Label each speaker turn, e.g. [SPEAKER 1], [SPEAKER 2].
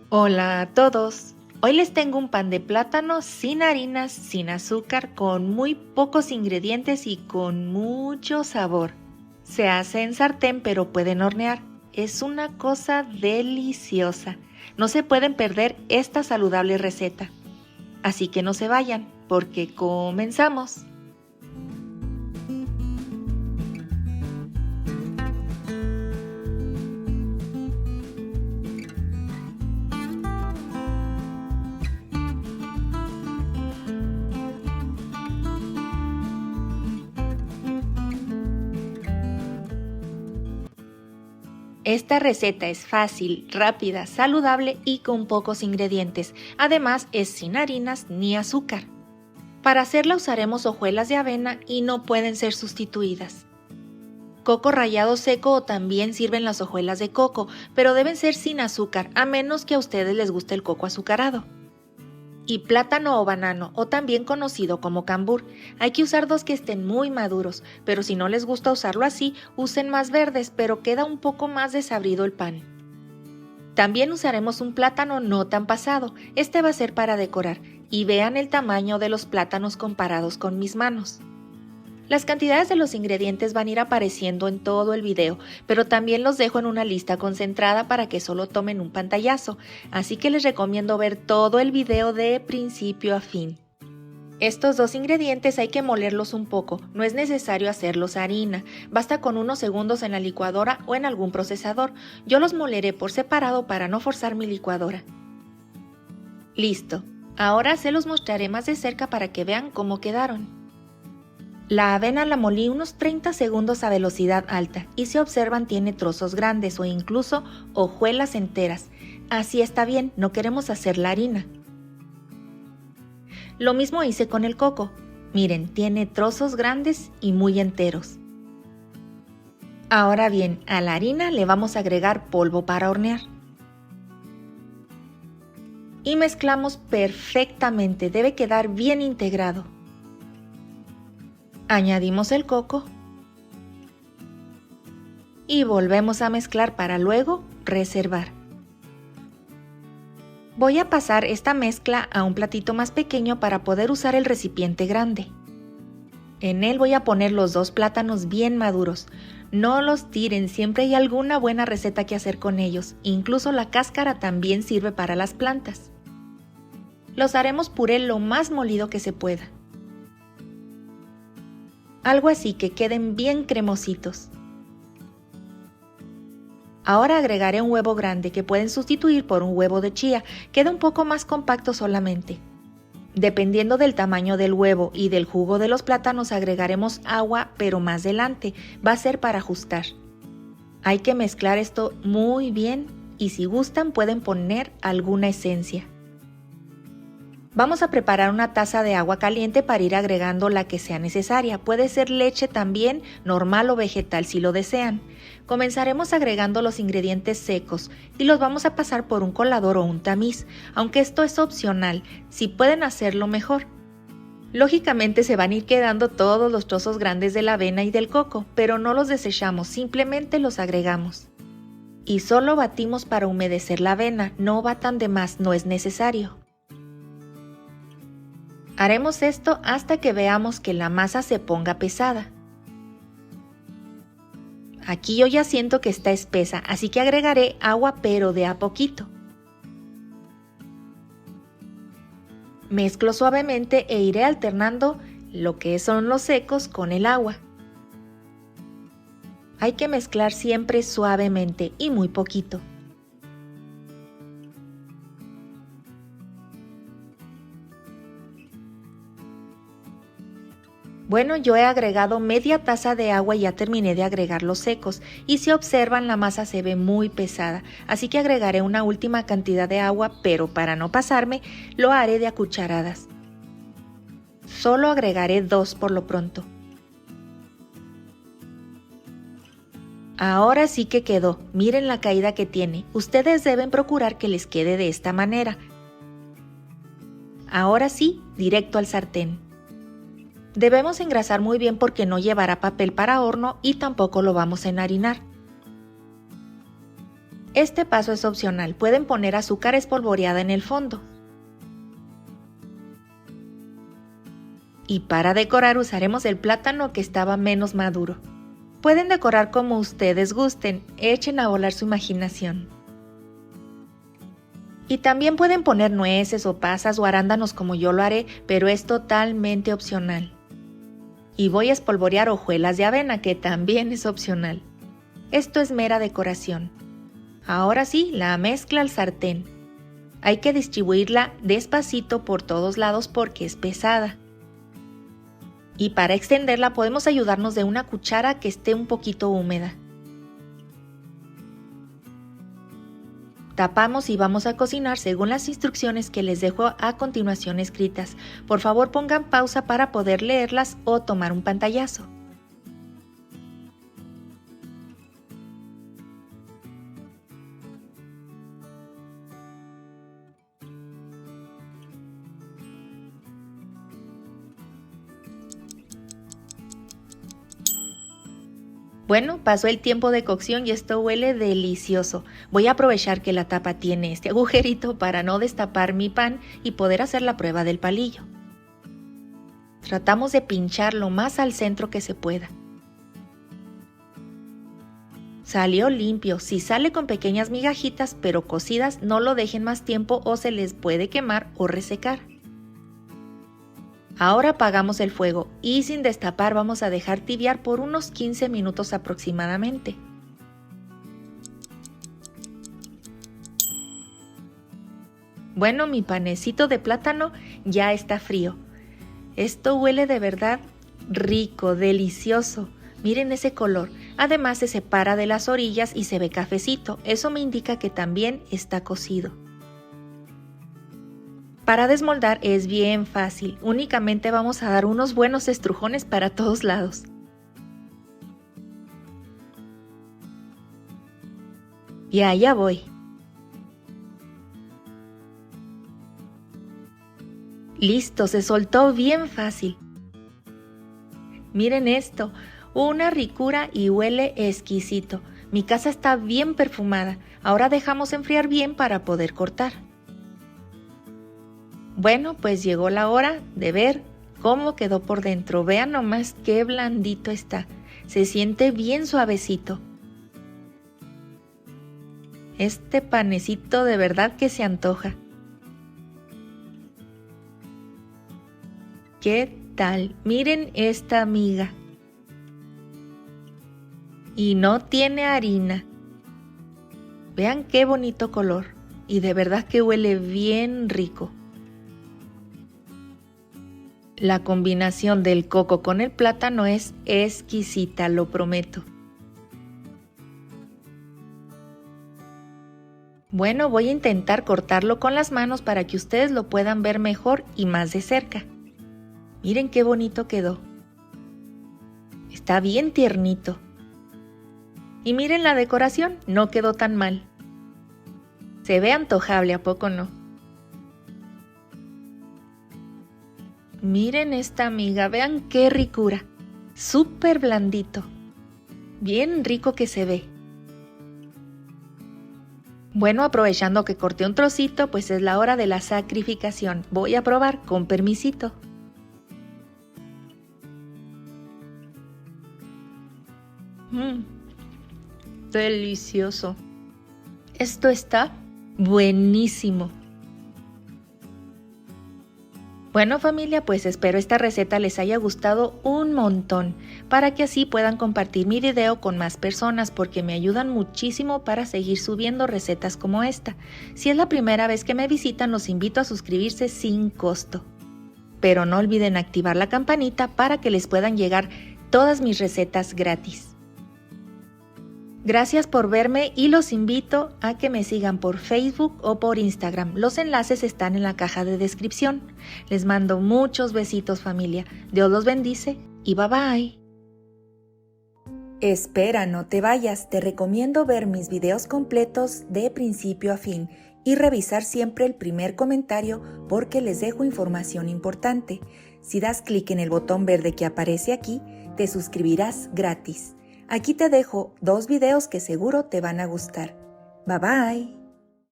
[SPEAKER 1] Hola a todos. Hoy les tengo un pan de plátano sin harinas, sin azúcar, con muy pocos ingredientes y con mucho sabor. Se hace en sartén pero pueden hornear. Es una cosa deliciosa. No se pueden perder esta saludable receta. Así que no se vayan, porque comenzamos. Esta receta es fácil, rápida, saludable y con pocos ingredientes. Además, es sin harinas ni azúcar. Para hacerla usaremos hojuelas de avena y no pueden ser sustituidas. Coco rallado seco o también sirven las hojuelas de coco, pero deben ser sin azúcar, a menos que a ustedes les guste el coco azucarado. Y plátano o banano, o también conocido como cambur. Hay que usar dos que estén muy maduros, pero si no les gusta usarlo así, usen más verdes, pero queda un poco más desabrido el pan. También usaremos un plátano no tan pasado, este va a ser para decorar, y vean el tamaño de los plátanos comparados con mis manos. Las cantidades de los ingredientes van a ir apareciendo en todo el video, pero también los dejo en una lista concentrada para que solo tomen un pantallazo, así que les recomiendo ver todo el video de principio a fin. Estos dos ingredientes hay que molerlos un poco, no es necesario hacerlos harina, basta con unos segundos en la licuadora o en algún procesador. Yo los moleré por separado para no forzar mi licuadora. Listo, ahora se los mostraré más de cerca para que vean cómo quedaron. La avena la molí unos 30 segundos a velocidad alta y si observan tiene trozos grandes o incluso hojuelas enteras. Así está bien, no queremos hacer la harina. Lo mismo hice con el coco. Miren, tiene trozos grandes y muy enteros. Ahora bien, a la harina le vamos a agregar polvo para hornear. Y mezclamos perfectamente, debe quedar bien integrado. Añadimos el coco y volvemos a mezclar para luego reservar. Voy a pasar esta mezcla a un platito más pequeño para poder usar el recipiente grande. En él voy a poner los dos plátanos bien maduros. No los tiren, siempre hay alguna buena receta que hacer con ellos, incluso la cáscara también sirve para las plantas. Los haremos puré lo más molido que se pueda. Algo así que queden bien cremositos. Ahora agregaré un huevo grande que pueden sustituir por un huevo de chía, queda un poco más compacto solamente. Dependiendo del tamaño del huevo y del jugo de los plátanos agregaremos agua, pero más adelante, va a ser para ajustar. Hay que mezclar esto muy bien y si gustan pueden poner alguna esencia. Vamos a preparar una taza de agua caliente para ir agregando la que sea necesaria. Puede ser leche también, normal o vegetal si lo desean. Comenzaremos agregando los ingredientes secos y los vamos a pasar por un colador o un tamiz, aunque esto es opcional, si pueden hacerlo mejor. Lógicamente se van a ir quedando todos los trozos grandes de la avena y del coco, pero no los desechamos, simplemente los agregamos. Y solo batimos para humedecer la avena, no batan de más, no es necesario. Haremos esto hasta que veamos que la masa se ponga pesada. Aquí yo ya siento que está espesa, así que agregaré agua pero de a poquito. Mezclo suavemente e iré alternando lo que son los secos con el agua. Hay que mezclar siempre suavemente y muy poquito. Bueno, yo he agregado media taza de agua y ya terminé de agregar los secos y si observan la masa se ve muy pesada, así que agregaré una última cantidad de agua, pero para no pasarme lo haré de a cucharadas. Solo agregaré 2 por lo pronto. Ahora sí que quedó, miren la caída que tiene, ustedes deben procurar que les quede de esta manera. Ahora sí, directo al sartén. Debemos engrasar muy bien porque no llevará papel para horno y tampoco lo vamos a enharinar. Este paso es opcional, pueden poner azúcar espolvoreada en el fondo. Y para decorar usaremos el plátano que estaba menos maduro. Pueden decorar como ustedes gusten, echen a volar su imaginación. Y también pueden poner nueces o pasas o arándanos como yo lo haré, pero es totalmente opcional. Y voy a espolvorear hojuelas de avena, que también es opcional. Esto es mera decoración. Ahora sí, la mezcla al sartén. Hay que distribuirla despacito por todos lados porque es pesada. Y para extenderla podemos ayudarnos de una cuchara que esté un poquito húmeda. Tapamos y vamos a cocinar según las instrucciones que les dejo a continuación escritas. Por favor pongan pausa para poder leerlas o tomar un pantallazo. Bueno, pasó el tiempo de cocción y esto huele delicioso. Voy a aprovechar que la tapa tiene este agujerito para no destapar mi pan y poder hacer la prueba del palillo. Tratamos de pinchar lo más al centro que se pueda. Salió limpio, si sale con pequeñas migajitas pero cocidas no lo dejen más tiempo o se les puede quemar o resecar. Ahora apagamos el fuego y sin destapar vamos a dejar tibiar por unos 15 minutos aproximadamente. Bueno, mi panecito de plátano ya está frío. Esto huele de verdad rico, delicioso. Miren ese color. Además se separa de las orillas y se ve cafecito. Eso me indica que también está cocido. Para desmoldar es bien fácil, únicamente vamos a dar unos buenos estrujones para todos lados. Y allá voy. Listo, se soltó bien fácil. Miren esto, una ricura y huele exquisito. Mi casa está bien perfumada, ahora dejamos enfriar bien para poder cortar. Bueno, pues llegó la hora de ver cómo quedó por dentro. Vean nomás qué blandito está. Se siente bien suavecito. Este panecito de verdad que se antoja. ¿Qué tal? Miren esta miga. Y no tiene harina. Vean qué bonito color. Y de verdad que huele bien rico. La combinación del coco con el plátano es exquisita, lo prometo. Bueno, voy a intentar cortarlo con las manos para que ustedes lo puedan ver mejor y más de cerca. Miren qué bonito quedó. Está bien tiernito. Y miren la decoración, no quedó tan mal. Se ve antojable, ¿a poco no? Miren esta miga, vean qué ricura. Súper blandito. Bien rico que se ve. Bueno, aprovechando que corté un trocito, pues es la hora de la sacrificación. Voy a probar con permisito. Delicioso. Esto está buenísimo. Bueno familia, pues espero esta receta les haya gustado un montón, para que así puedan compartir mi video con más personas porque me ayudan muchísimo para seguir subiendo recetas como esta. Si es la primera vez que me visitan, los invito a suscribirse sin costo. Pero no olviden activar la campanita para que les puedan llegar todas mis recetas gratis. Gracias por verme y los invito a que me sigan por Facebook o por Instagram. Los enlaces están en la caja de descripción. Les mando muchos besitos familia. Dios los bendice y bye bye. Espera, no te vayas. Te recomiendo ver mis videos completos de principio a fin y revisar siempre el primer comentario porque les dejo información importante. Si das clic en el botón verde que aparece aquí, te suscribirás gratis. Aquí te dejo 2 videos que seguro te van a gustar.
[SPEAKER 2] Bye bye.